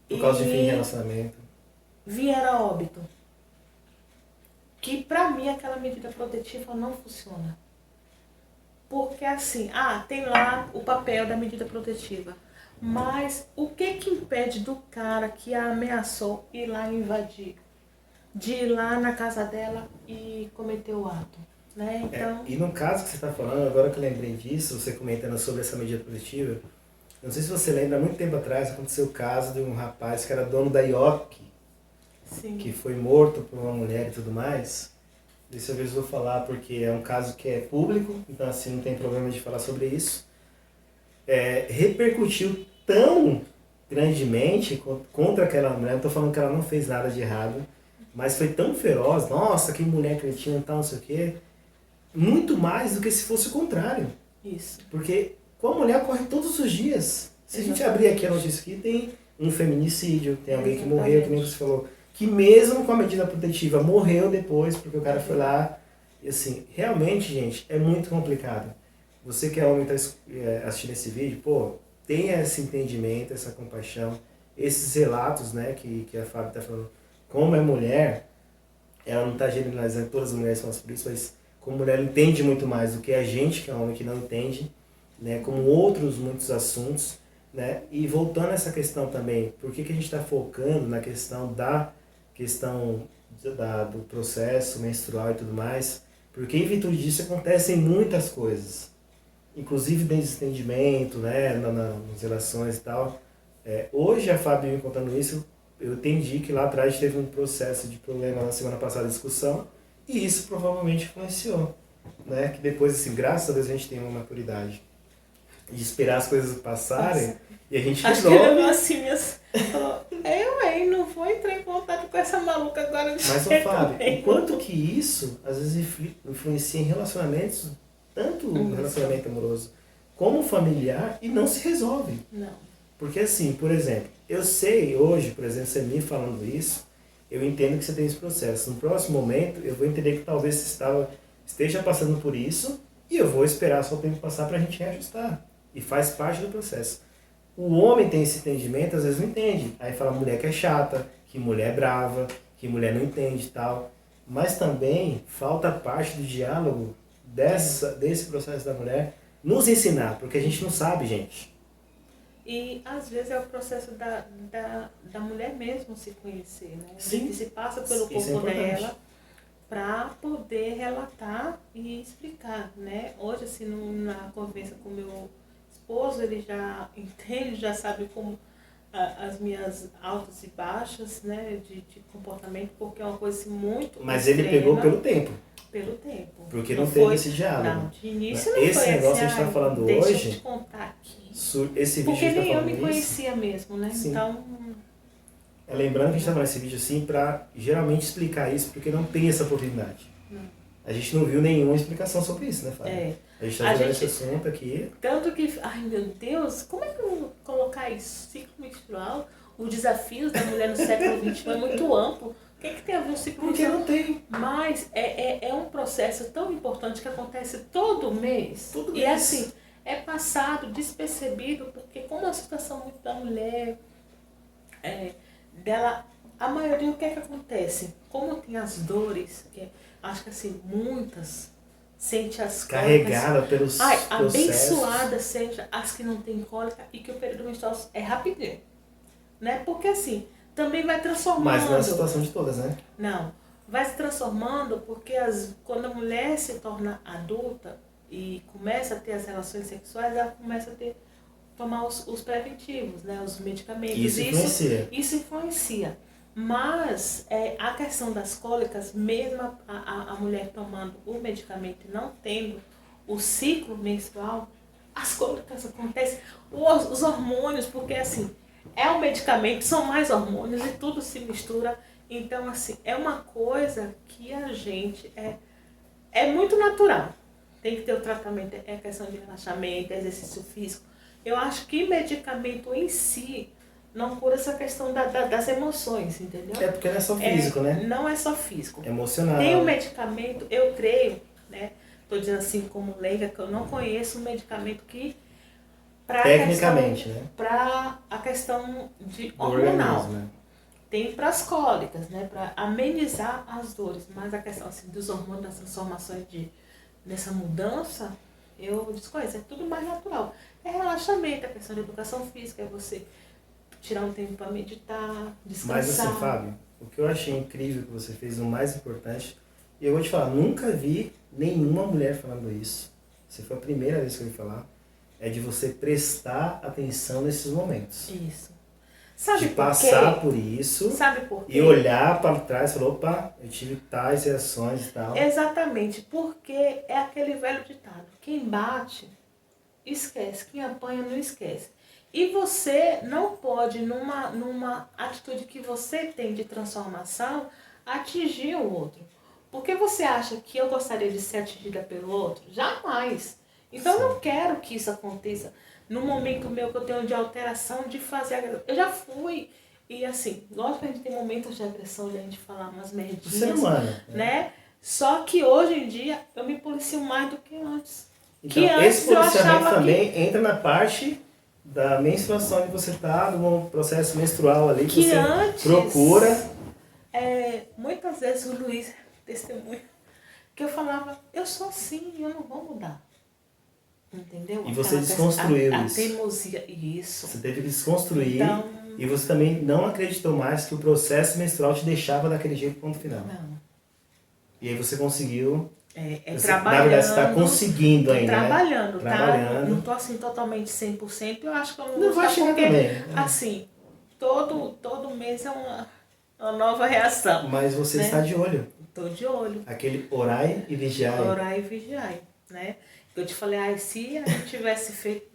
por causa de fim de relacionamento vieram a óbito. Que pra mim aquela medida protetiva não funciona. Porque assim, tem lá o papel da medida protetiva. Mas o que impede do cara que a ameaçou ir lá invadir? De ir lá na casa dela e cometer o ato? Né? Então... e no caso que você está falando, agora que eu lembrei disso, você comentando sobre essa medida protetiva, não sei se você lembra, há muito tempo atrás aconteceu o caso de um rapaz que era dono da IOC, que foi morto por uma mulher e tudo mais. Dessa vez eu vou falar porque é um caso que é público, então assim não tem problema de falar sobre isso. Repercutiu tão grandemente contra aquela mulher, não estou falando que ela não fez nada de errado, mas foi tão feroz, nossa, que mulher cretina e tal, não sei o quê, muito mais do que se fosse o contrário. Isso. Porque com a mulher ocorre todos os dias. Se a gente abrir aqui a notícia aqui, tem um feminicídio, tem alguém que morreu, que nem você falou, que mesmo com a medida protetiva morreu depois, porque o cara foi lá. E assim, realmente, gente, é muito complicado. Você que é homem está assistindo esse vídeo, tenha esse entendimento, essa compaixão, esses relatos, né, que a Fábio está falando. Como é mulher, ela não está generalizando, todas as mulheres passam por isso, mas como mulher entende muito mais do que a gente, que é homem, que não entende, né, como muitos assuntos. Né? E voltando a essa questão também, por que a gente está focando na questão do processo menstrual e tudo mais? Porque em virtude disso acontecem muitas coisas, inclusive desentendimento, né, nas relações e tal. Hoje a Fábio me contando isso, eu entendi que lá atrás teve um processo de problema na semana passada de discussão, e isso provavelmente influenciou. Né? Que depois, assim, graças a Deus a gente tem uma maturidade de esperar as coisas passarem. E a gente resolve. Acho que ele assim mesmo. Não vou entrar em contato com essa maluca agora de Mas, Fábio, o quanto que isso, às vezes, influencia em relacionamentos, tanto relacionamento amoroso como familiar, e não se resolve. Não. Porque assim, por exemplo, eu sei hoje, por exemplo, você me falando isso, eu entendo que você tem esse processo. No próximo momento, eu vou entender que talvez você esteja passando por isso, e eu vou esperar só o tempo passar para a gente reajustar. E faz parte do processo. O homem tem esse entendimento, às vezes não entende. Aí fala mulher que é chata, que mulher é brava, que mulher não entende e tal. Mas também falta parte do diálogo desse processo da mulher nos ensinar, porque a gente não sabe, gente. E às vezes é o processo da mulher mesmo se conhecer, né? Sim. Que se passa pelo Isso é corpo importante. dela para poder relatar e explicar, né? Hoje, assim, na conversa com meu esposo, ele já entende, já sabe como as minhas altas e baixas, né, de comportamento, porque é uma coisa assim, muito Mas extrema. ele pegou pelo tempo. Pelo tempo. Porque não teve foi, esse diálogo. Não, de início não Esse foi negócio assim, que a gente está falando deixa hoje, eu te contar aqui. esse vídeo Porque que a gente nem está eu falando me isso, conhecia mesmo, né? Sim. Então, lembrando que a gente está falando esse vídeo assim para geralmente explicar isso, porque não tem essa oportunidade. não. A gente não viu nenhuma explicação sobre isso, né, Fábio? É. A gente está jogando esse assunto aqui. Tanto que, ai meu Deus, como é que eu vou colocar isso? Ciclo menstrual, os desafios da mulher no século XXI é muito amplo. O que tem a ver o ciclo Porque menstrual? não tem. Mas é um processo tão importante que acontece todo mês. Todo E mês. assim, é passado despercebido, porque como a situação muito da mulher, dela, a maioria o que é que acontece? Como tem as dores, que acho que assim, muitas sente as Carregada pelos processos. Abençoadas seja as que não têm cólica e que o período menstrual é rapidinho. Né? Porque assim, também vai transformando. Mas não é a situação de todas, né? Não. Vai se transformando porque quando a mulher se torna adulta e começa a ter as relações sexuais, ela começa a tomar os preventivos, né? Os medicamentos. Isso influencia. Isso influencia. Mas a questão das cólicas, mesmo a mulher tomando o medicamento e não tendo o ciclo menstrual, as cólicas acontecem. Os hormônios, porque assim, é um medicamento, são mais hormônios e tudo se mistura. Então, assim, é uma coisa que a gente é muito natural. Tem que ter o tratamento, é questão de relaxamento, exercício físico. Eu acho que medicamento em si não cura essa questão das emoções, entendeu? É porque não é só físico, né? Não é só físico. É emocional. Tem um medicamento, eu creio, né? Estou dizendo assim como leiga, que eu não conheço um medicamento que tecnicamente, né? Para a questão de do hormonal. organismo, né? Tem para as cólicas, né? Para amenizar as dores. Mas a questão assim, dos hormônios, das transformações dessa mudança, eu desconheço. É tudo mais natural. É relaxamento, a questão de educação física, é você tirar um tempo para meditar, descansar. Mas assim, Fábio, o que eu achei incrível que você fez, o mais importante, e eu vou te falar, nunca vi nenhuma mulher falando isso. Você foi a primeira vez que eu ouvi falar. É de você prestar atenção nesses momentos. Isso. Sabe de por passar quê? por isso. Sabe por quê? E olhar para trás e falar, opa, eu tive tais reações e tal. Exatamente, porque é aquele velho ditado. Quem bate, esquece. Quem apanha, não esquece. E você não pode, numa atitude que você tem de transformação, atingir o outro. Porque você acha que eu gostaria de ser atingida pelo outro? Jamais. Então eu não quero que isso aconteça no momento meu que eu tenho de alteração, de fazer. Eu já fui. E assim, lógico que a gente tem momentos de agressão, de a gente falar umas merdinhas. Ser humano. Né? Só que hoje em dia eu me policio mais do que antes. Então, que antes esse policiamento também que entra na parte da menstruação que você está no processo menstrual ali, que você antes, procura. Muitas vezes o Luiz testemunha que eu falava, eu sou assim, eu não vou mudar. Entendeu? E você desconstruiu isso. A teimosia, isso. Você teve que desconstruir. Então, e você também não acreditou mais que o processo menstrual te deixava daquele jeito, ponto final. Não. E aí você conseguiu. Você, trabalhando. Na verdade, você está conseguindo ainda. Trabalhando, né? tá? Trabalhando. Não tô assim totalmente 100%. Eu acho que eu não vai chegar porque, também. assim, todo mês é uma nova reação. Mas você né? está de olho. Tô de olho. Aquele orai e vigiai. Orai e vigiai, né? Eu te falei, se a gente tivesse feito,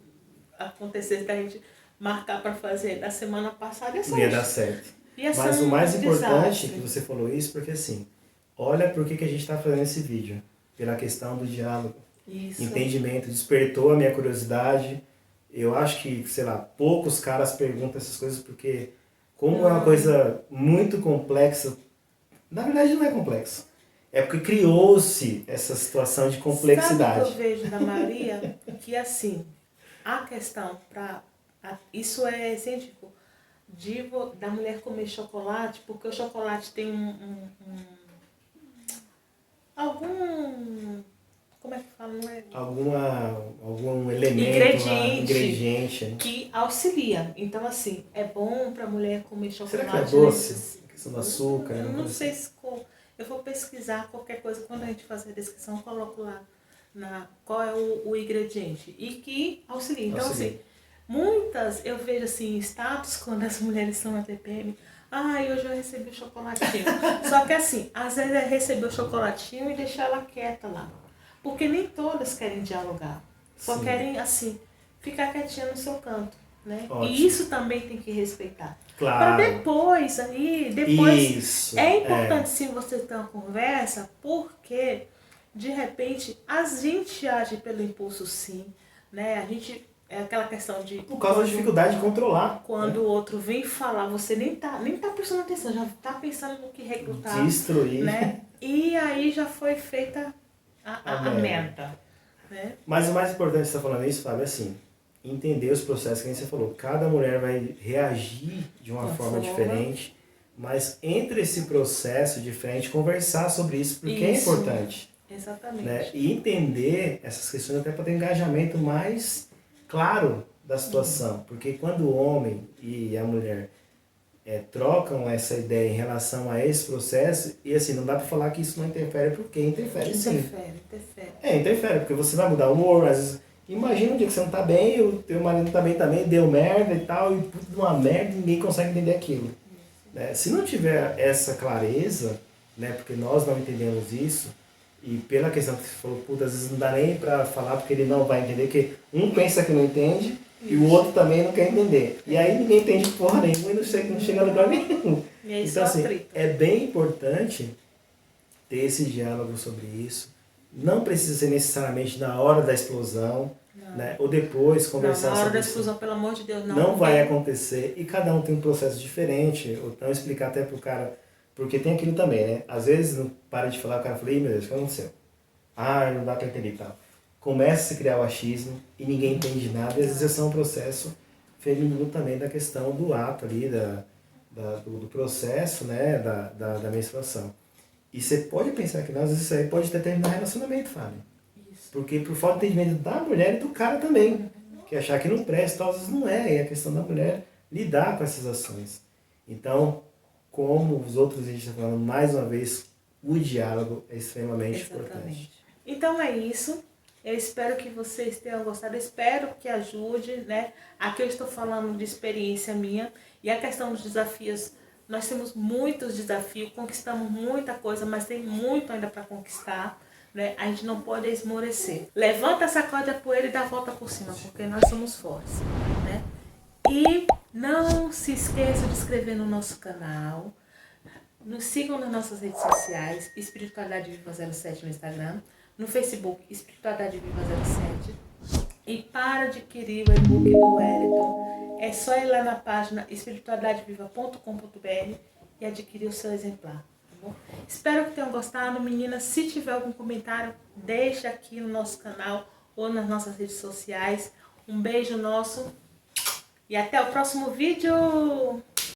acontecesse da gente marcar para fazer na semana passada, ia dar certo. Mas o mais importante que você falou isso, porque assim, olha por que a gente está fazendo esse vídeo. Pela questão do diálogo. Isso. Entendimento. Despertou a minha curiosidade. Eu acho que, sei lá, poucos caras perguntam essas coisas porque como é uma coisa muito complexa, na verdade não é complexo. É porque criou-se essa situação de complexidade. Sabe o que eu vejo da maioria? Que assim, a questão isso é científico, da mulher comer chocolate, porque o chocolate tem algum, como é que fala, não é? Algum elemento Ingrediente né? que auxilia. Então, assim, é bom pra mulher comer chocolate. Será que é doce? A questão do açúcar? Eu não sei se... Eu vou pesquisar qualquer coisa. Quando a gente fazer a descrição, eu coloco lá qual é o ingrediente. E que auxilia. Então, assim, muitas, eu vejo assim, status quando as mulheres estão na TPM. Ai, hoje eu recebi o chocolatinho. Só que assim, às vezes é receber o chocolatinho e deixar ela quieta lá. Porque nem todas querem dialogar. Só Sim. querem, assim, ficar quietinha no seu canto, né? Ótimo. E isso também tem que respeitar. Claro. Para depois, Isso, é importante sim você ter uma conversa, porque de repente a gente age pelo impulso sim, né? A gente, é aquela questão de... Por causa da dificuldade de controlar. Quando o outro vem falar, você nem tá prestando atenção, já tá pensando no que recrutar. Destruir. Né? E aí já foi feita a merda. Né? Mas o mais importante de você estar falando isso, Fábio, é assim, entender os processos que você falou. Cada mulher vai reagir de uma forma diferente, mas entre esse processo diferente, conversar sobre isso, porque é importante. Exatamente. Né? E entender essas questões até para ter um engajamento mais claro da situação. Porque quando o homem e a mulher trocam essa ideia em relação a esse processo, e assim, não dá para falar que isso não interfere, porque interfere sim. Interfere. Interfere, porque você vai mudar o humor, às vezes, imagina um dia que você não tá bem, e o teu marido não tá bem também, deu merda e tal, e tudo uma merda, ninguém consegue entender aquilo. Né? Se não tiver essa clareza, né, porque nós não entendemos isso, e pela questão que você falou, puta, às vezes não dá nem pra falar porque ele não vai entender, porque um pensa que não entende e o outro também não quer entender. E aí ninguém entende porra nenhuma e não chega a lugar nenhum. Então, assim, é bem importante ter esse diálogo sobre isso. Não precisa ser necessariamente na hora da explosão, né? Ou depois conversar sobre isso. Na hora da explosão, pelo amor de Deus, não. Não vai acontecer. E cada um tem um processo diferente. Ou então explicar até pro cara... Porque tem aquilo também, né? Às vezes não para de falar, o cara fala, ih, meu Deus, o que aconteceu? Ah, não dá pra entender e tal. Começa a se criar o achismo e ninguém entende nada. E às vezes é um processo feminino também da questão do ato ali, do processo, né? Da menstruação. E você pode pensar que às vezes isso aí pode determinar relacionamento, Fábio. Isso. Porque por falta de entendimento da mulher e do cara também. Que achar que não presta, às vezes não é. E é a questão da mulher lidar com essas ações. Então, como os outros vídeos estão falando, mais uma vez, o diálogo é extremamente importante. Então é isso. Eu espero que vocês tenham gostado. Eu espero que ajude, né? Aqui eu estou falando de experiência minha. E a questão dos desafios, nós temos muitos desafios, conquistamos muita coisa, mas tem muito ainda para conquistar. Né? A gente não pode esmorecer. Levanta, sacode a poeira e dá a volta por cima, porque nós somos fortes. Né? E não se esqueça de inscrever no nosso canal. Nos sigam nas nossas redes sociais, Espiritualidade Viva 07 no Instagram, no Facebook, Espiritualidade Viva 07. E para adquirir o e-book do Wellington, é só ir lá na página espiritualidadeviva.com.br e adquirir o seu exemplar. Tá bom? Espero que tenham gostado. Meninas, se tiver algum comentário, deixa aqui no nosso canal ou nas nossas redes sociais. Um beijo nosso. E até o próximo vídeo!